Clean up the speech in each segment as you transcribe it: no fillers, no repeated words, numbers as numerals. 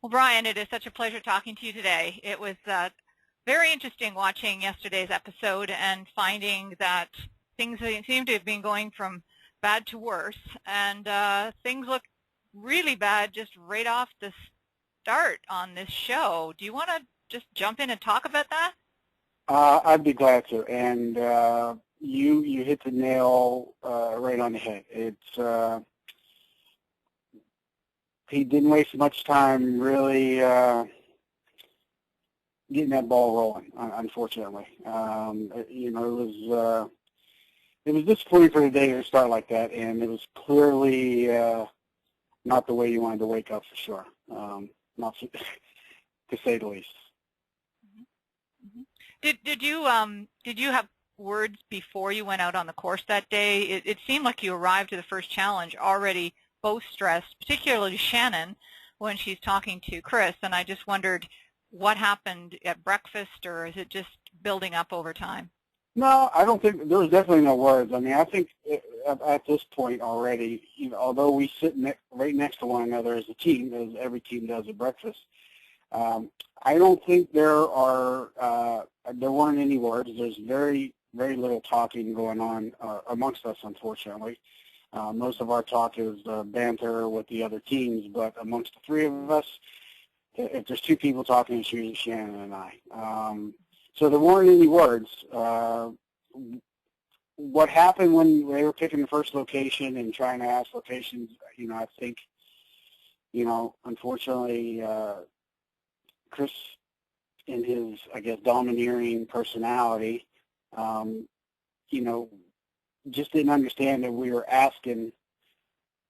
Well, Brian, it is such a pleasure talking to you today. It was very interesting watching yesterday's episode and finding that things seem to have been going from bad to worse, and things look really bad just right off the start on this show. Do you want to just jump in and talk about that? I'd be glad to. And you hit the nail right on the head. He didn't waste much time really getting that ball rolling. Unfortunately, it was disappointing for the day to start like that, and it was clearly not the way you wanted to wake up for sure. Not to say the least. Mm-hmm. Did you have words before you went out on the course that day? It seemed like you arrived to the first challenge already both stressed, particularly Shannon when she's talking to Chris, and I just wondered what happened at breakfast, or is it just building up over time? No, I don't think there was definitely no words. I mean, I think at this point already, although we sit right next to one another as a team, as every team does at breakfast, I don't think there weren't any words. There's very, very little talking going on amongst us, unfortunately. Most of our talk is banter with the other teams, but amongst the three of us, if there's two people talking, it's usually Shannon and I. So there weren't any words. What happened when they were picking the first location and trying to ask locations, I think, unfortunately, Chris, in his, I guess, domineering personality, just didn't understand that we were asking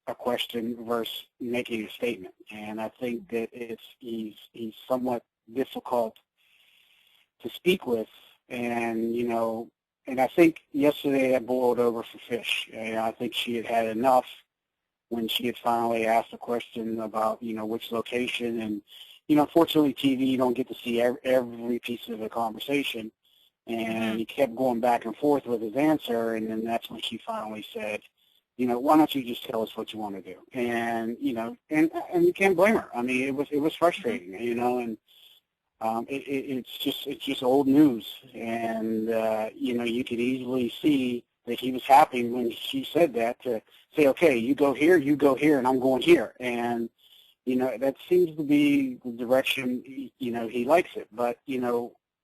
a question versus making a statement. And I think that he's somewhat difficult to speak with, and and I think yesterday that boiled over for Fish. And I think she had enough when she had finally asked a question about which location, and unfortunately TV you don't get to see every piece of the conversation, and he kept going back and forth with his answer, and then that's when she finally said, why don't you just tell us what you want to do? And and you can't blame her. I mean, it was frustrating, and it's just old news, and you could easily see that he was happy when she said that, to say, okay, you go here, and I'm going here, and that seems to be the direction he likes it. But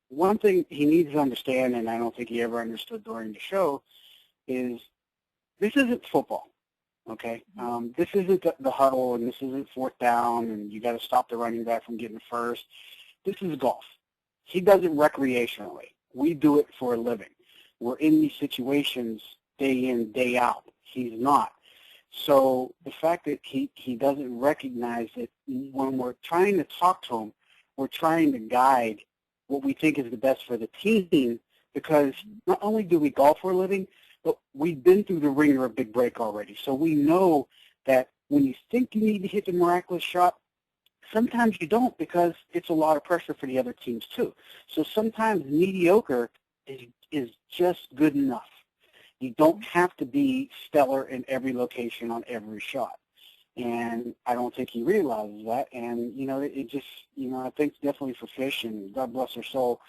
one thing he needs to understand, and I don't think he ever understood during the show, is this isn't football. Okay, this isn't the huddle, and this isn't fourth down, and you got to stop the running back from getting first. This is golf. He does it recreationally. We do it for a living. We're in these situations day in, day out. He's not. So the fact that he doesn't recognize that when we're trying to talk to him, we're trying to guide what we think is the best for the team, because not only do we golf for a living, but we've been through the ringer of Big Break already. So we know that when you think you need to hit the miraculous shot, sometimes you don't, because it's a lot of pressure for the other teams too. So sometimes mediocre is just good enough. You don't have to be stellar in every location on every shot. And I don't think he realizes that. And, it just, I think definitely for Fish, and God bless her soul,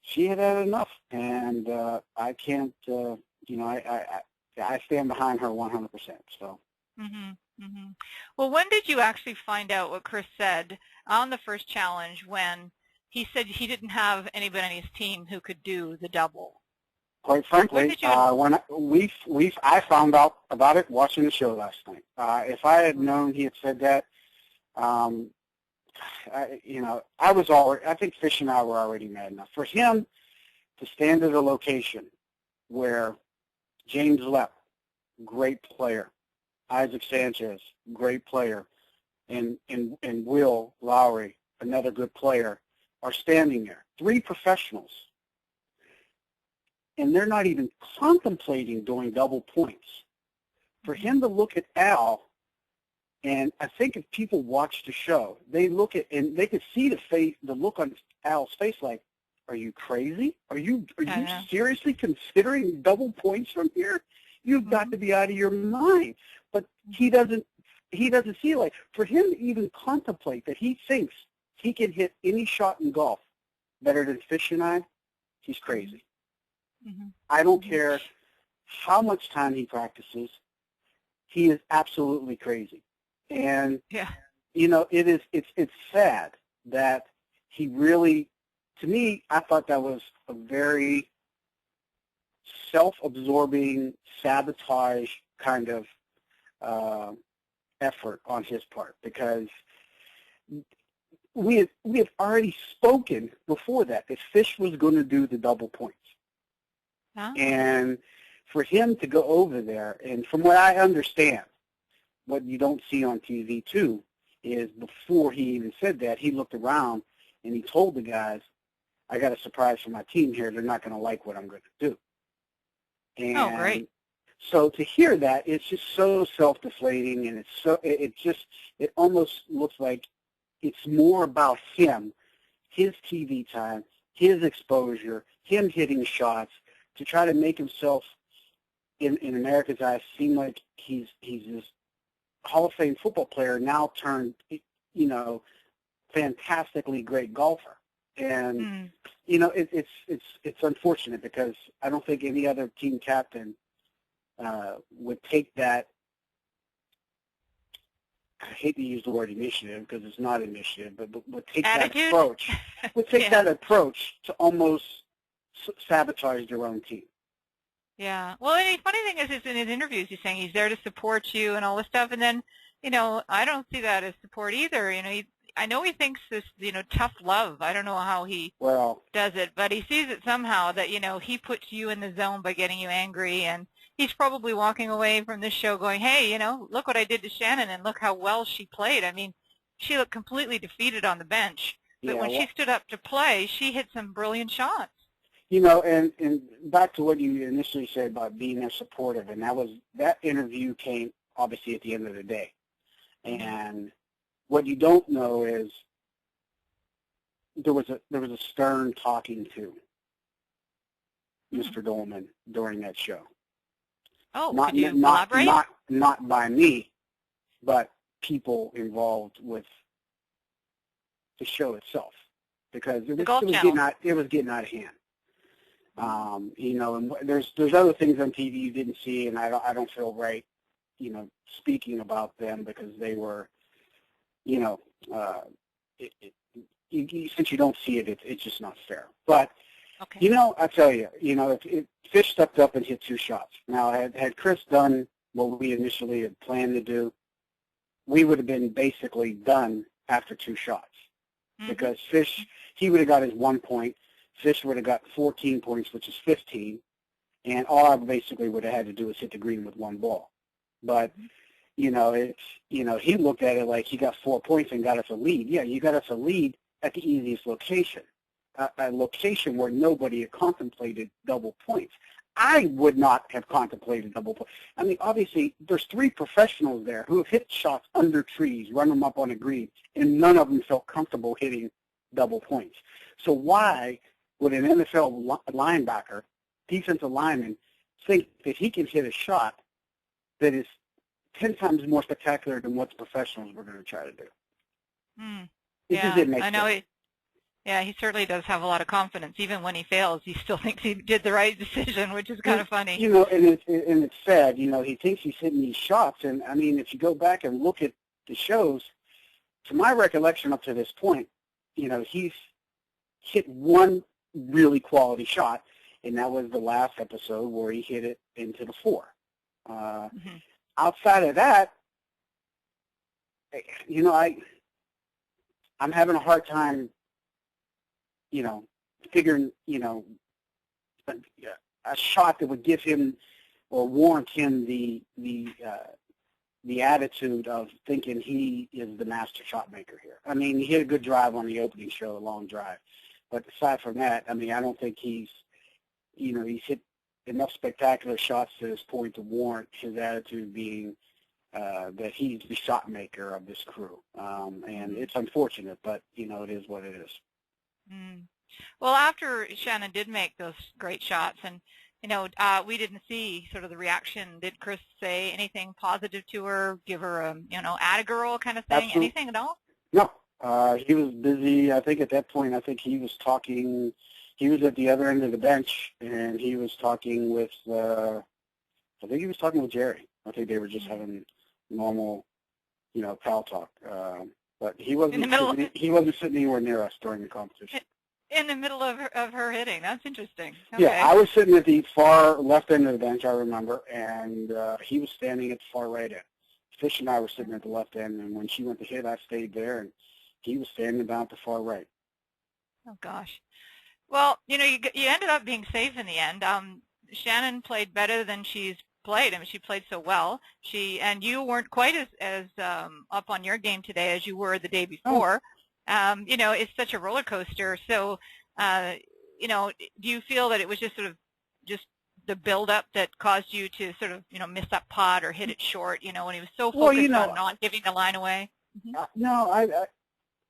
she had enough. And I can't, I stand behind her 100%. So. Mm-hmm. Mm-hmm. Well, when did you actually find out what Chris said on the first challenge, when he said he didn't have anybody on his team who could do the double? Quite frankly, I found out about it watching the show last night. If I had known he had said that, I think Fish and I were already mad enough. For him to stand at a location where James Lepp, great player, Isaac Sanchez, great player, and Will Lowry, another good player, are standing there, three professionals, and they're not even contemplating doing double points. For him to look at Al, and I think if people watch the show, they look at, and they could see the look on Al's face, like, are you crazy? Are you seriously considering double points from here? You've got to be out of your mind. But he doesn't he doesn't see it like, for him to even contemplate that he thinks he can hit any shot in golf better than Fish and I, he's crazy. Mm-hmm. I don't care how much time he practices. He is absolutely crazy. And, Yeah. it's sad that he really, to me, I thought that was a very self-absorbing sabotage kind of effort on his part, because we had already spoken before that Fish was going to do the double points. Huh? And for him to go over there, and from what I understand, what you don't see on TV too, is before he even said that, he looked around and he told the guys, I got a surprise for my team here. They're not going to like what I'm going to do. And Oh, great. so to hear that, it's just so self-deflating, and it almost looks like it's more about him, his TV time, his exposure, him hitting shots to try to make himself, in America's eyes, seem like he's this Hall of Fame football player now turned, fantastically great golfer. And it's unfortunate, because I don't think any other team captain would take that. I hate to use the word initiative because it's not initiative, but would take Attitude? that approach. Would take Yeah. that approach to almost sabotage their own team. Yeah. Well, and the funny thing is in his interviews, he's saying he's there to support you and all this stuff. And then, I don't see that as support either. I know he thinks this, tough love. I don't know how he does it, but he sees it somehow that, he puts you in the zone by getting you angry. And he's probably walking away from this show going, hey, look what I did to Shannon and look how well she played. I mean, she looked completely defeated on the bench. But when she stood up to play, she hit some brilliant shots. And back to what you initially said about being there supportive, and that interview came obviously at the end of the day. And what you don't know is there was a stern talking to Mr. Doleman during that show. Oh, could you elaborate? Not by me, but people involved with the show itself, because it was getting out of hand. And there's other things on TV you didn't see, and I don't feel right, speaking about them, because they were, since you don't see it, it's just not fair. But okay. I tell you, if Fish stepped up and hit 2 shots. Now, had Chris done what we initially had planned to do, we would have been basically done after 2 shots, because Fish, he would have got his 1 point. Fish would have got 14 points, which is 15, and all I basically would have had to do is hit the green with 1 ball. But, he looked at it like he got 4 points and got us a lead. Yeah, you got us a lead at the easiest location, a location where nobody had contemplated double points. I would not have contemplated double points. I mean, obviously, there's 3 professionals there who have hit shots under trees, run them up on a green, and none of them felt comfortable hitting double points. So why would an NFL linebacker, defensive lineman, think that he can hit a shot that is 10 times more spectacular than what the professionals were going to try to do? I know. He certainly does have a lot of confidence. Even when he fails, he still thinks he did the right decision, which is kind of funny. And it's sad. He thinks he's hitting these shots, and I mean, if you go back and look at the shows, to my recollection up to this point, he's hit 1 really quality shot, and that was the last episode where he hit it into the 4. Outside of that, I'm having a hard time, figuring, a shot that would give him or warrant him the attitude of thinking he is the master shot maker here. I mean, he hit a good drive on the opening show, a long drive. But aside from that, I mean, I don't think he's hit enough spectacular shots to this point to warrant his attitude being that he's the shot maker of this crew. And it's unfortunate, but, it is what it is. Well, after Shannon did make those great shots, and We didn't see sort of the reaction. Did Chris say anything positive to her, give her a, atta girl kind of thing? Absolutely. Anything at all? No. He was busy. I think at that point, I think he was talking, he was at the other end of the bench, and he was talking with, I think he was talking with Jerry. I think they were just having normal, pal talk. But he wasn't sitting anywhere near us during the competition. In the middle of her hitting. That's interesting. Okay. Yeah, I was sitting at the far left end of the bench, I remember, and he was standing at the far right end. Fish and I were sitting at the left end, and when she went to hit, I stayed there, and he was standing down at the far right. Oh, gosh. Well, you ended up being safe in the end. Shannon played better than she's played. I mean, she played so well. And you weren't quite as up on your game today as you were the day before. Oh. It's such a roller coaster. So, do you feel that it was just sort of just the build-up that caused you to sort of, miss that putt or hit it short, when he was so focused on not giving the line away?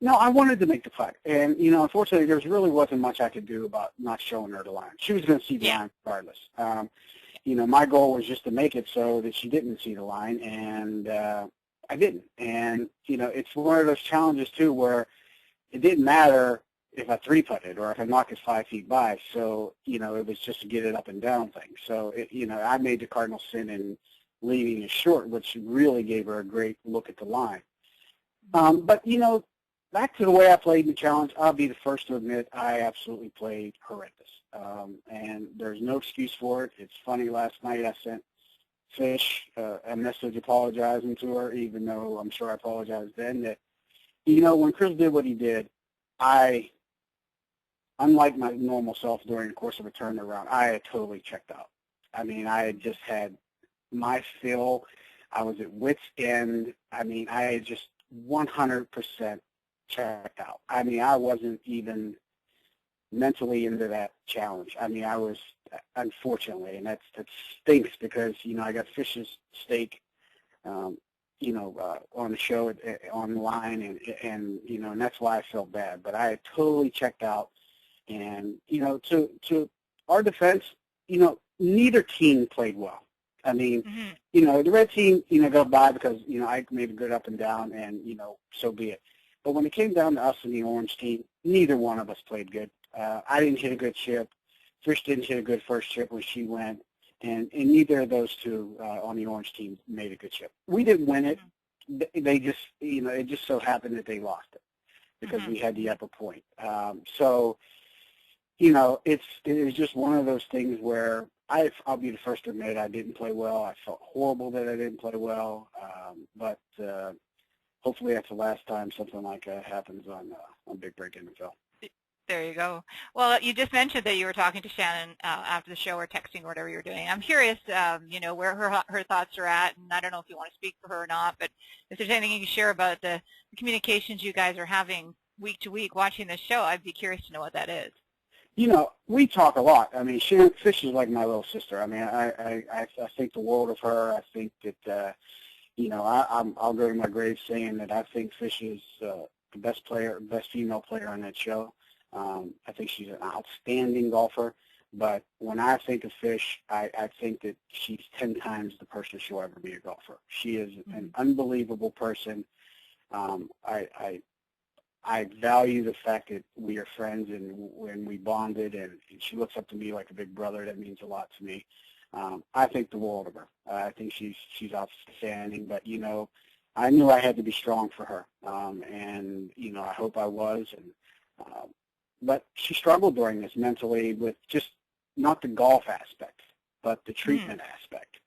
No, I wanted to make the putt. And, unfortunately, there really wasn't much I could do about not showing her the line. She was going to see the line regardless. My goal was just to make it so that she didn't see the line, and I didn't. And, it's one of those challenges, too, where it didn't matter if I three-putted or if I knocked it 5 feet by. So, it was just to get it up and down thing. So, I made the cardinal sin in leaving it short, which really gave her a great look at the line. But, back to the way I played in the challenge, I'll be the first to admit I absolutely played horrendous. And there's no excuse for it. It's funny, last night I sent Fish a message apologizing to her, even though I'm sure I apologized then, that, when Chris did what he did, unlike my normal self during the course of a turnaround, I had totally checked out. I mean, I had just had my fill. I was at wit's end. I mean, I had just 100% checked out. I mean, I wasn't even mentally into that challenge. I mean, I was, unfortunately, and that stinks because, I got Fish's stake, on the show online, and that's why I felt bad. But I had totally checked out. And, to our defense, neither team played well. I mean, the red team, got by because, I made a good up and down, and, so be it. But when it came down to us and the orange team, neither one of us played good. I didn't hit a good chip. Fish didn't hit a good first chip when she went. And neither of those two on the orange team made a good chip. We didn't win it. They just, it just so happened that they lost it because we had the upper point. So, it was just one of those things where I'll be the first to admit I didn't play well. I felt horrible that I didn't play well. But hopefully that's the last time something like that happens on Big Break NFL. There you go. Well, you just mentioned that you were talking to Shannon after the show or texting or whatever you were doing. I'm curious, where her thoughts are at, and I don't know if you want to speak for her or not, but if there's anything you can share about the communications you guys are having week to week watching this show, I'd be curious to know what that is. We talk a lot. I mean, Fish is like my little sister. I mean, I think the world of her. I think that, I'll go to my grave saying that I think Fish is the best female player on that show. I think she's an outstanding golfer, but when I think of Fish, I think that she's 10 times the person she'll ever be a golfer. She is an unbelievable person. I value the fact that we are friends and when we bonded, and she looks up to me like a big brother. That means a lot to me. I think the world of her. I think she's outstanding, but, I knew I had to be strong for her, and, I hope I was, but she struggled during this mentally with just not the golf aspect, but the treatment aspect.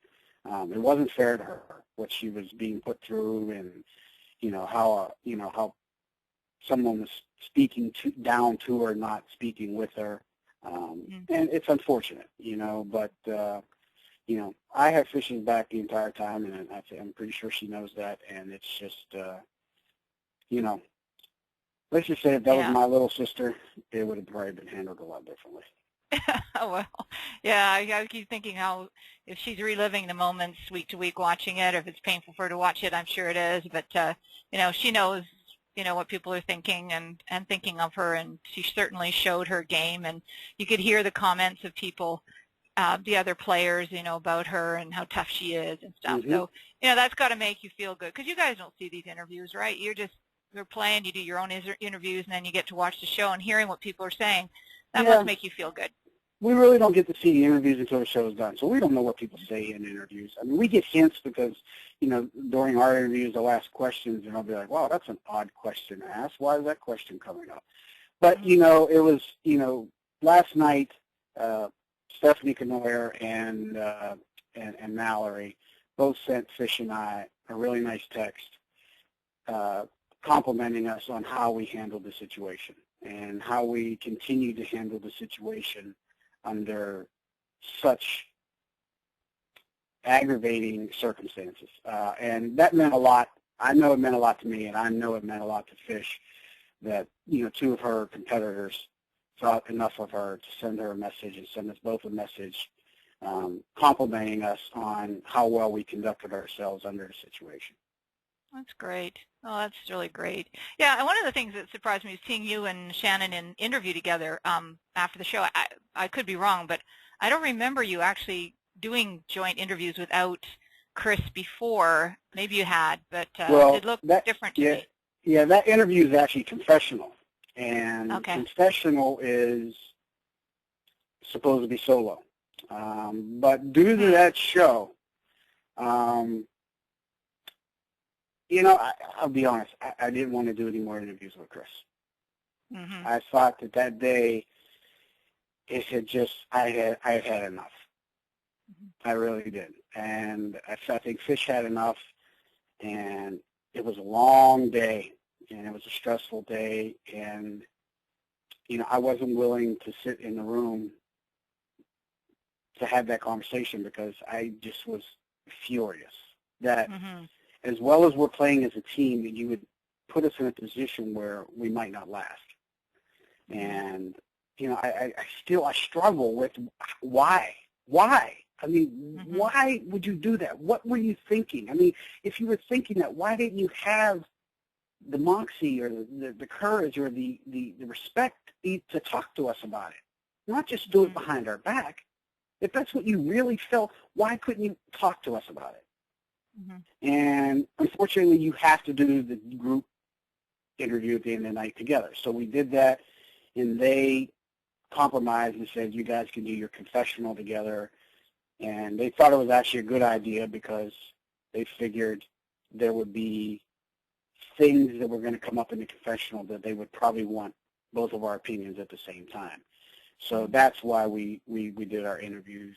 It wasn't fair to her what she was being put through, and how someone was speaking down to her, not speaking with her, and it's unfortunate, But I have Fish's back the entire time, and I'm pretty sure she knows that, and it's just let's just say if that was my little sister, it would have probably been handled a lot differently. Well, yeah, I keep thinking how if she's reliving the moments week to week watching it, or if it's painful for her to watch it, I'm sure it is. But, she knows, what people are thinking and thinking of her, and she certainly showed her game. And you could hear the comments of people, the other players, about her and how tough she is and stuff. Hmm. So, that's got to make you feel good because you guys don't see these interviews, right? You're playing, you do your own interviews, and then you get to watch the show and hearing what people are saying. That must Yeah, make you feel good. we really don't get to see the interviews until the show is done, so we don't know what people say in interviews. I mean, we get hints because, during our interviews, they'll ask questions, and I'll be like, wow, that's an odd question to ask. Why is that question coming up? But, it was, last night, Stephanie Canoyer and Mallory both sent Fish and I a really nice text complimenting us on how we handled the situation and how we continue to handle the situation under such aggravating circumstances. And that meant a lot. I know it meant a lot to me, and I know it meant a lot to Fish that, two of her competitors thought enough of her to send her a message and send us both a message complimenting us on how well we conducted ourselves under the situation. That's great. Oh, that's really great. Yeah, and one of the things that surprised me is seeing you and Shannon in interview together after the show. I could be wrong, but I don't remember you actually doing joint interviews without Chris before. Maybe you had, but it looked different to me. Yeah, that interview is actually confessional, and okay. confessional is supposed to be solo. But due to that show, I'll be honest, I didn't want to do any more interviews with Chris. Mm-hmm. I thought that day it had I had had enough. Mm-hmm. I really did. And I think Fish had enough, and it was a long day, and it was a stressful day, and, I wasn't willing to sit in the room to have that conversation because I just was furious that as well as we're playing as a team, that you would put us in a position where we might not last. And, I struggle with why? I mean, why would you do that? What were you thinking? I mean, if you were thinking that, why didn't you have the moxie or the courage or the respect to talk to us about it? Not just do it behind our back. If that's what you really felt, why couldn't you talk to us about it? And unfortunately, you have to do the group interview at the end of the night together. So we did that, and they compromised and said, you guys can do your confessional together. And they thought it was actually a good idea because they figured there would be things that were going to come up in the confessional that they would probably want both of our opinions at the same time. So that's why we did our interviews,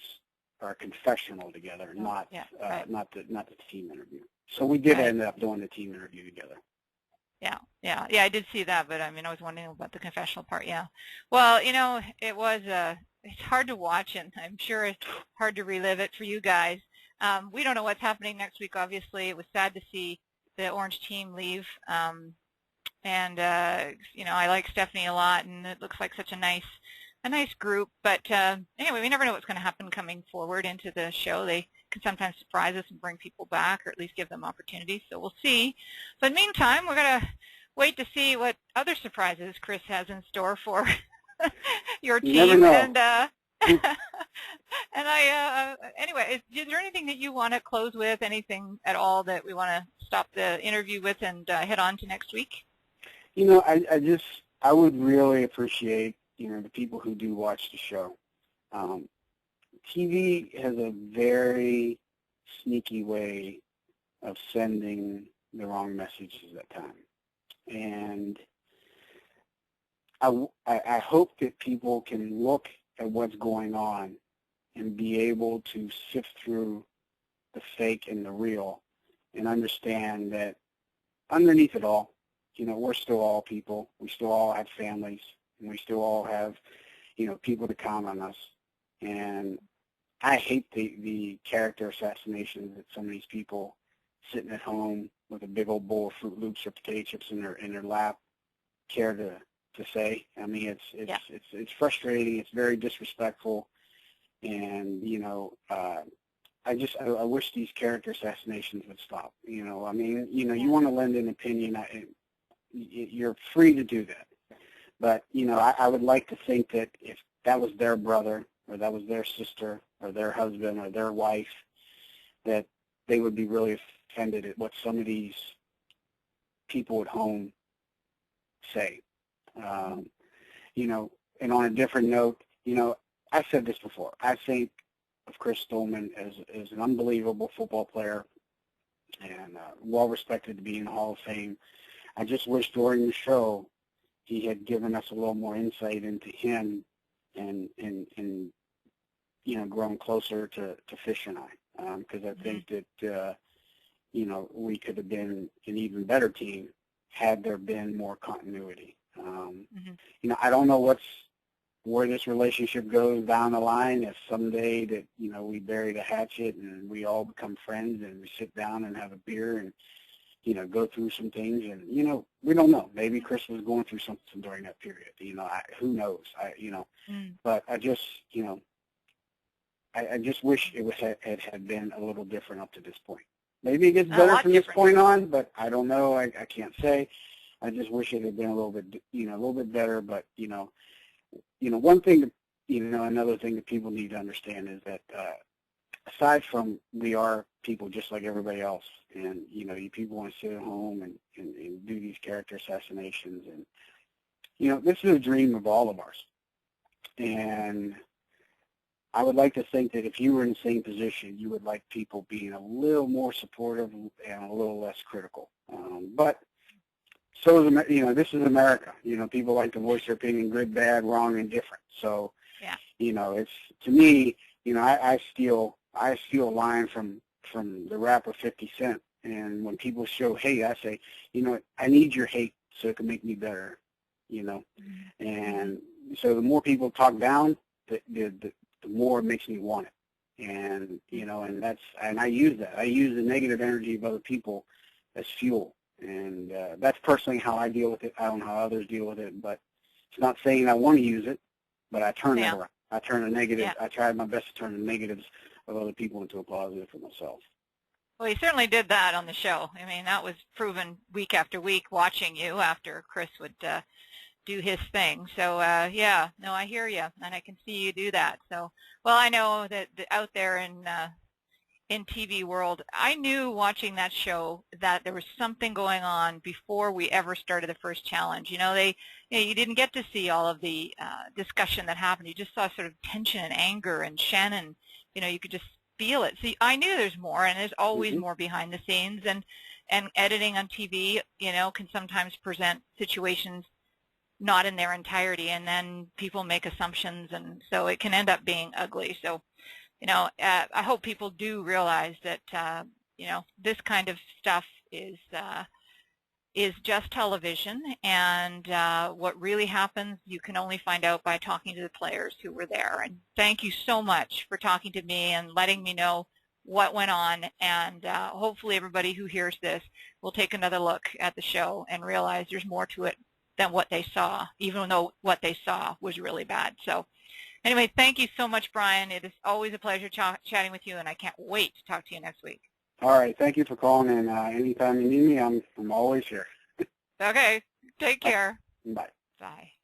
our confessional together, not the team interview. So we did end up doing the team interview together. Yeah, I did see that, but I was wondering about the confessional part. Yeah, well, it was it's hard to watch, and I'm sure it's hard to relive it for you guys. We don't know what's happening next week. Obviously, it was sad to see the Orange team leave, and I like Stephanie a lot, and it looks like such a nice group. But anyway, we never know what's going to happen coming forward into the show. They can sometimes surprise us and bring people back, or at least give them opportunities. So we'll see. But in the meantime, we're going to wait to see what other surprises Chris has in store for your team. You never know. And anyway, is there anything that you want to close with? Anything at all that we want to stop the interview with and head on to next week? I would really appreciate the people who do watch the show. TV has a very sneaky way of sending the wrong messages at times. And I hope that people can look at what's going on and be able to sift through the fake and the real and understand that underneath it all, we're still all people. We still all have families, and we still all have, people to count on us. And I hate the character assassinations that some of these people sitting at home with a big old bowl of Fruit Loops or potato chips in their lap care to say. I mean, it's frustrating. It's very disrespectful, and I wish these character assassinations would stop. You want to lend an opinion, you're free to do that. But I would like to think that if that was their brother or that was their sister or their husband or their wife, that they would be really offended at what some of these people at home say. You know, and on a different note, you know, I've said this before. I think of Chris Doleman as an unbelievable football player and well respected to be in the Hall of Fame. I just wish during the show he had given us a little more insight into him and you know, grown closer to Fish and I, because I think that you know, we could have been an even better team had there been more continuity. You know, I don't know where this relationship goes down the line. If someday that, you know, we bury the hatchet and we all become friends and we sit down and have a beer and, you know, go through some things, and, you know, we don't know. Maybe Chris was going through something during that period. You know, who knows? You know, but I just, you know, I just wish it had been a little different up to this point. Maybe it gets better from this point on, but I don't know. I can't say. I just wish it had been a little bit, you know, a little bit better. But you know, one thing, you know, another thing that people need to understand is that aside from we are people just like everybody else, and you know, you people want to sit at home and do these character assassinations, and you know, this is a dream of all of ours, and I would like to think that if you were in the same position, you would like people being a little more supportive and a little less critical. But so is, you know, this is America. You know, people like to voice their opinion, good, bad, wrong, and different. So, yeah, you know, it's, to me, you know, I steal a line from the rapper 50 Cent, and when people show hate, I say, you know, I need your hate so it can make me better. You know, and so the more people talk down, the more it makes me want it. And, you know, and I use that. I use the negative energy of other people as fuel. And that's personally how I deal with it. I don't know how others deal with it, but it's not saying I want to use it, but I turn it around. I turn a negative, I try my best to turn the negatives of other people into a positive for myself. Well, you certainly did that on the show. I mean, that was proven week after week watching you after Chris would do his thing. So yeah, no, I hear you, and I can see you do that. So, well, I know that out there in TV world, I knew watching that show that there was something going on before we ever started the first challenge. You know, you didn't get to see all of the discussion that happened. You just saw sort of tension and anger, and Shannon, you know, you could just feel it. See, I knew there's more, and there's always more behind the scenes, and editing on TV, you know, can sometimes present situations not in their entirety, and then people make assumptions, and so it can end up being ugly. So, you know, I hope people do realize that, you know, this kind of stuff is just television, and what really happens, you can only find out by talking to the players who were there. And thank you so much for talking to me and letting me know what went on, and hopefully everybody who hears this will take another look at the show and realize there's more to it than what they saw, even though what they saw was really bad. So anyway, thank you so much, Brian. It is always a pleasure chatting with you, and I can't wait to talk to you next week. All right. Thank you for calling, and anytime you need me, I'm always here. Okay. Take care. Bye. Bye.